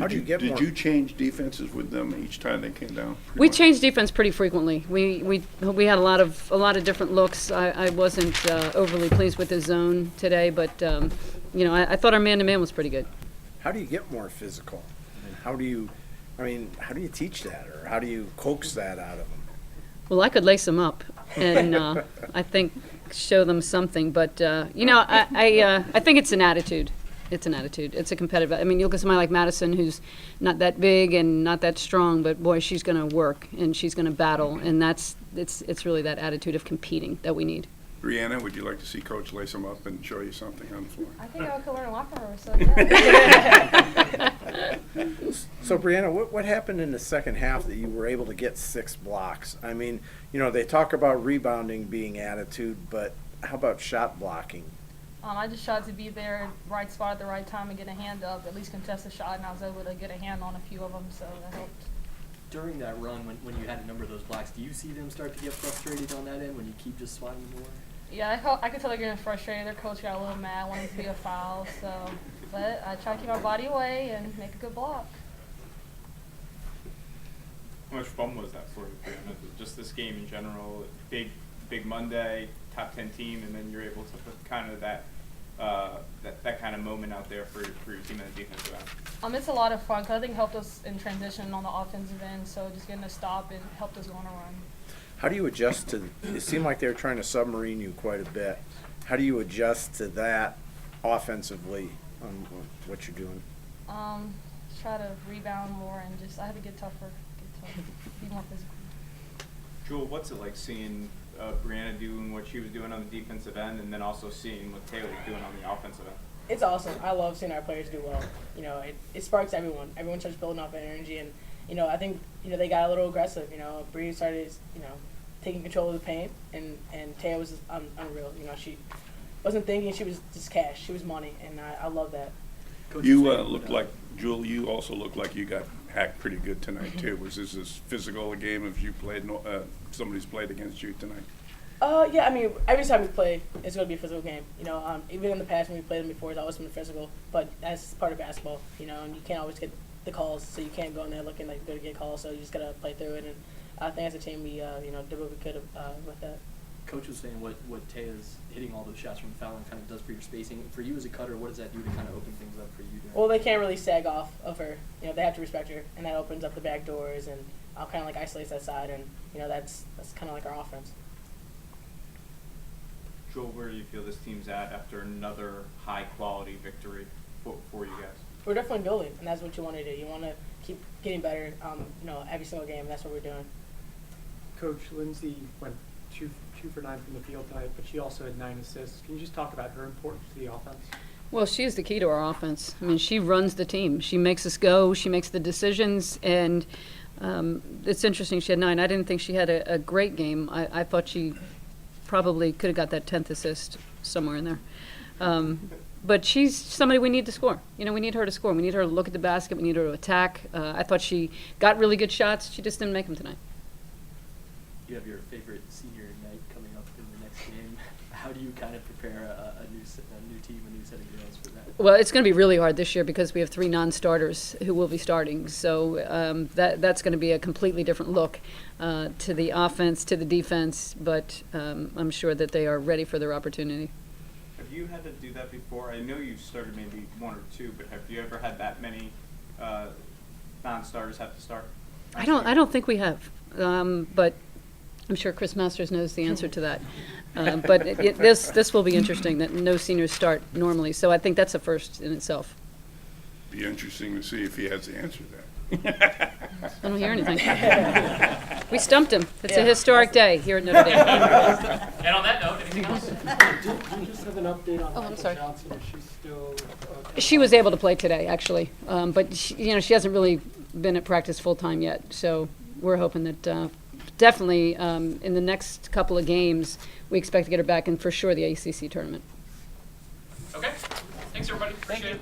How do you get more? Did you change defenses with them each time they came down? We changed defense pretty frequently. We had a lot of different looks. I wasn't overly pleased with the zone today, but I thought our man-to-man was pretty good. How do you get more physical? And how do you teach that, or how do you coax that out of them? Well, I could lace them up, and I think show them something. But I think it's an attitude. It's an attitude. It's a competitive. I mean, you look at somebody like Madison, who's not that big and not that strong, but boy, she's going to work and she's going to battle, and it's really that attitude of competing that we need. Brianna, would you like to see Coach lace them up and show you something on the floor? I think I could learn a lot from her, so yeah. So, Brianna, what happened in the second half that you were able to get 6 blocks? I mean, they talk about rebounding being attitude, but how about shot blocking? I just tried to be there, right spot at the right time, and get a hand up, at least contest a shot, and I was able to get a hand on a few of them, so that helped. During that run, when you had a number of those blocks, do you see them start to get frustrated on that end when you keep just swatting more? Yeah, I could tell they're getting frustrated. Their coach got a little mad, wanted to be a foul, but I try to keep my body away and make a good block. How much fun was that for you, Brianna? Just this game in general, big Monday, top 10 team, and then you're able to put kind of that kind of moment out there for your team in the defensive end. It's a lot of fun because I think it helped us in transition on the offensive end, so just getting a stop and helped us go on a run. How do you adjust to? It seemed like they were trying to submarine you quite a bit. How do you adjust to that offensively on what you're doing? Try to rebound more and I had to get tougher, be more physical. Jewell, what's it like seeing Brianna doing what she was doing on the defensive end, and then also seeing what Taylor's doing on the offensive end? It's awesome. I love seeing our players do well. It sparks everyone. Everyone starts building up energy, and I think they got a little aggressive. Bree started taking control of the paint, and Taylor was just unreal. She wasn't thinking; she was just cash. She was money, and I love that. Coach, You looked like, Jewell, you also looked like you got hacked pretty good tonight, too. Was this as physical a game as you played, somebody's played against you tonight? Yeah, I mean, every time we play, it's going to be a physical game. Even in the past when we played them before, it's always been physical, but that's part of basketball, and you can't always get the calls, so you can't go in there looking like you're going to get calls, so you just got to play through it, and I think as a team, we, did what we could with that. Coach was saying what Taya's hitting all those shots from the foul line kind of does for your spacing. For you as a cutter, what does that do to kind of open things up for you? Well, they can't really sag off of her. They have to respect her, and that opens up the back doors, and I'll kind of like isolate that side, and that's kind of like our offense. Jewell, where do you feel this team's at after another high-quality victory for you guys? We're definitely building, and that's what you want to do. You want to keep getting better, every single game, and that's what we're doing. Coach, Lindsay went 2 for 9 from the field tonight, but she also had 9 assists. Can you just talk about her importance to the offense? Well, she is the key to our offense. I mean, she runs the team. She makes us go. She makes the decisions, and it's interesting. She had 9. I didn't think she had a great game. I thought she probably could have got that 10th assist somewhere in there. But she's somebody we need to score. We need her to score. We need her to look at the basket. We need her to attack. I thought she got really good shots. She just didn't make them tonight. You have your favorite senior night coming up in the next game. How do you kind of prepare a new team, a new set of girls for that? Well, it's going to be really hard this year because we have 3 non-starters who will be starting. So that's going to be a completely different look to the offense, to the defense. But I'm sure that they are ready for their opportunity. Have you had to do that before? I know you started maybe 1 or 2, but have you ever had that many non-starters have to start? I don't think we have, but I'm sure Chris Masters knows the answer to that. But this will be interesting that no seniors start normally. So I think that's a first in itself. Be interesting to see if he has the answer to that. I don't hear anything. We stumped him. It's a historic day here at Notre Dame. And on that note, anything else? Do you just have an update on I'm sorry. Johnson? Is she still She was able to play today, actually, but she hasn't really been at practice full time yet. So we're hoping that definitely in the next couple of games we expect to get her back in for sure the ACC tournament. Okay. Thanks, everybody. Appreciate it.